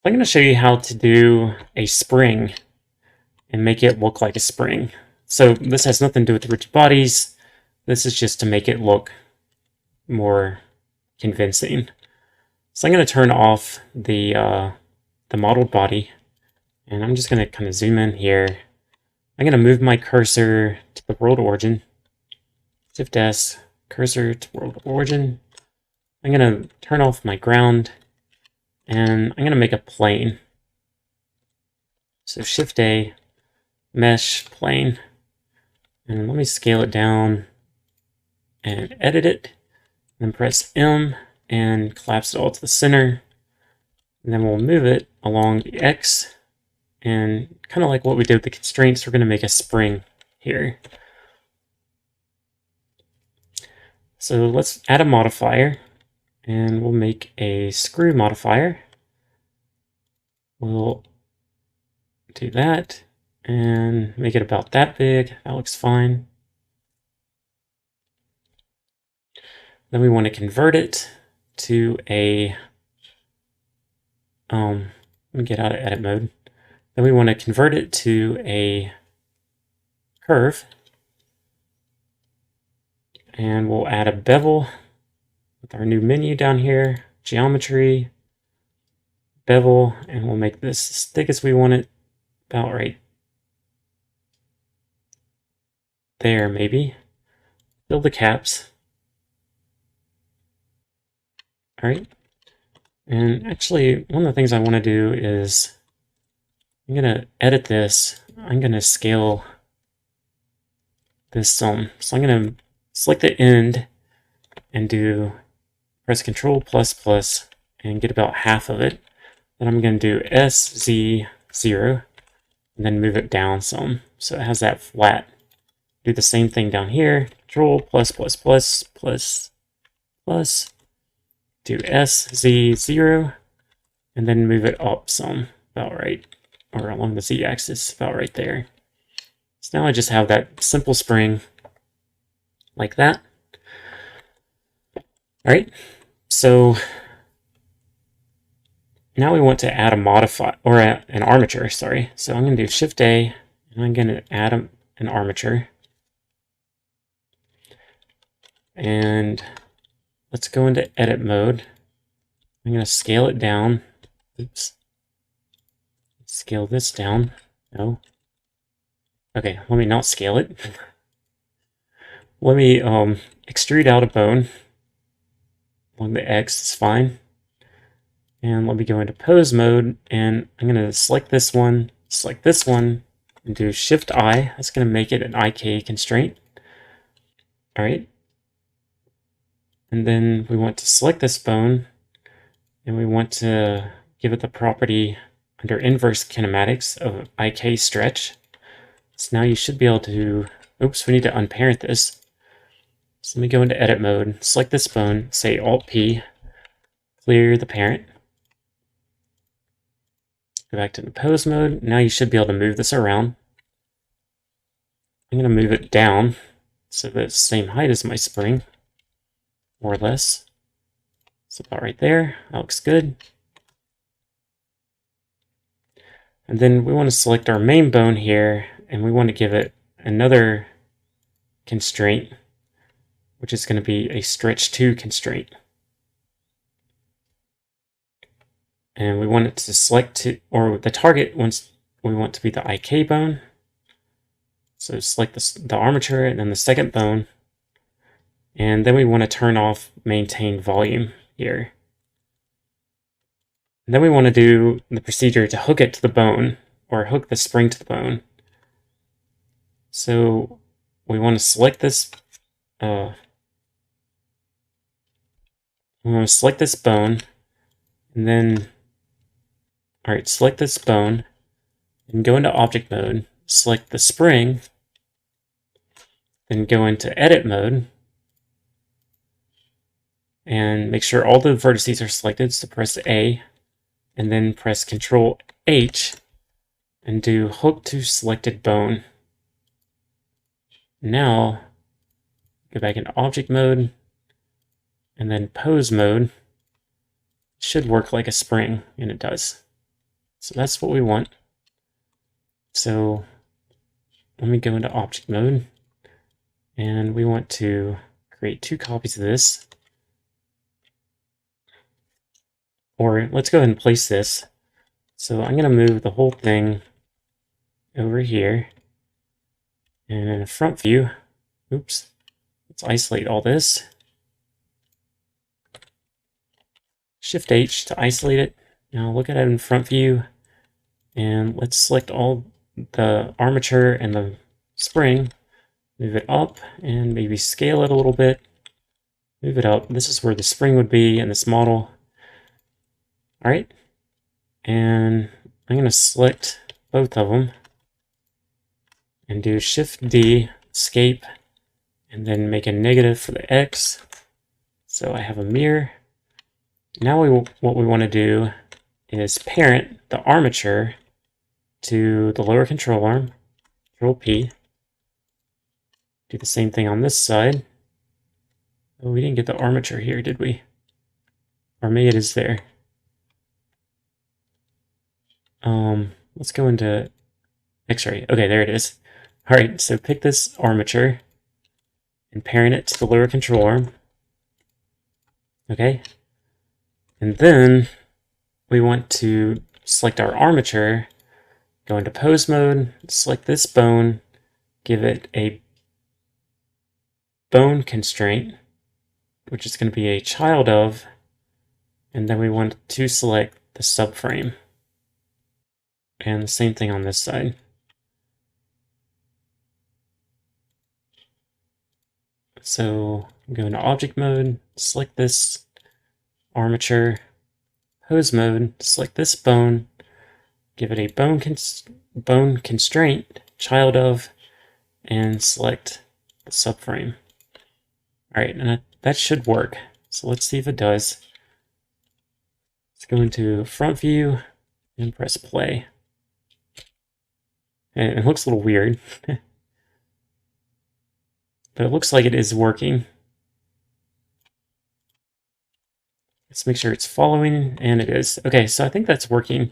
I'm going to show you how to do a spring and make it look like a spring. So this has nothing to do with rigid bodies. This is just to make it look more convincing. So I'm going to turn off the modeled body, and I'm just going to kind of zoom in here. I'm going to move my cursor to the world origin. Shift S, cursor to world origin. I'm going to turn off my ground, and I'm going to make a plane. So Shift A, mesh, plane. And let me scale it down and edit it. Then press M and collapse it all to the center. And then we'll move it along the X. And kind of like what we did with the constraints, we're going to make a spring here. So let's add a modifier. And we'll make a screw modifier. We'll do that and make it about that big. That looks fine. Then we want to convert it to a, let me get out of edit mode. Then we want to convert it to a curve. And we'll add a bevel with our new menu down here, geometry, bevel, and we'll make this as thick as we want it, about right there maybe. Fill the caps. All right. And actually, one of the things I want to do is I'm going to edit this. I'm going to scale this some. So I'm going to select the end and press Control ++ and get about half of it. Then I'm going to do SZ0 and then move it down some so it has that flat. Do the same thing down here. Control +++++. Do SZ0 and then move it up some, about right, or along the Z-axis, about right there. So now I just have that simple spring like that. All right, so now we want to add a modifier, or an armature, sorry. So I'm going to do Shift A, and I'm going to add an armature. And let's go into edit mode. I'm going to scale it down. Oops. Scale this down. No. Okay, let me not scale it. Let me extrude out a bone along the X is fine. And let me go into pose mode, and I'm going to select this one, and do Shift I. That's going to make it an IK constraint. All right. And then we want to select this bone, and we want to give it the property under inverse kinematics of IK stretch. So now you should be able to, oops, we need to unparent this. So let me go into edit mode, select this bone, say Alt-P, clear the parent. Go back to the pose mode. Now you should be able to move this around. I'm going to move it down so that it's the same height as my spring, more or less. So about right there. That looks good. And then we want to select our main bone here, and we want to give it another constraint, which is going to be a stretch 2 constraint. And we want it to select to, or the target wants, we want to be the IK bone. So select the armature and then the second bone. And then we want to turn off maintain volume here. And then we want to do the procedure to hook it to the bone, or hook the spring to the bone. So we want to select this, bone, and then, all right, select this bone, and go into object mode, select the spring, then go into edit mode, and make sure all the vertices are selected, so press A, and then press Control H, and do hook to selected bone. Now, go back into object mode, and then pose mode. It should work like a spring, and it does. So that's what we want. So let me go into object mode, and we want to create 2 copies of this. Or let's go ahead and place this. So I'm going to move the whole thing over here. And in a front view, oops, let's isolate all this. Shift H to isolate it. Now look at it in front view, and let's select all the armature and the spring, move it up, and maybe scale it a little bit. Move it up. This is where the spring would be in this model. All right, and I'm going to select both of them and do Shift D, escape, and then make a negative for the X. So I have a mirror. Now what we want to do is parent the armature to the lower control arm, Control P. Do the same thing on this side. Oh, we didn't get the armature here, did we? Or maybe it is there. Let's go into X-ray. Okay, there it is. All right, so pick this armature and parent it to the lower control arm. Okay. And then we want to select our armature, go into pose mode, select this bone, give it a bone constraint, which is going to be a child of, and then we want to select the subframe. And the same thing on this side. So go into object mode, select this armature, pose mode, select this bone, give it a bone constraint, child of, and select the subframe. All right, and that should work. So let's see if it does. Let's go into front view and press play. And it looks a little weird, but it looks like it is working. Let's make sure it's following, and it is. Okay, so I think that's working.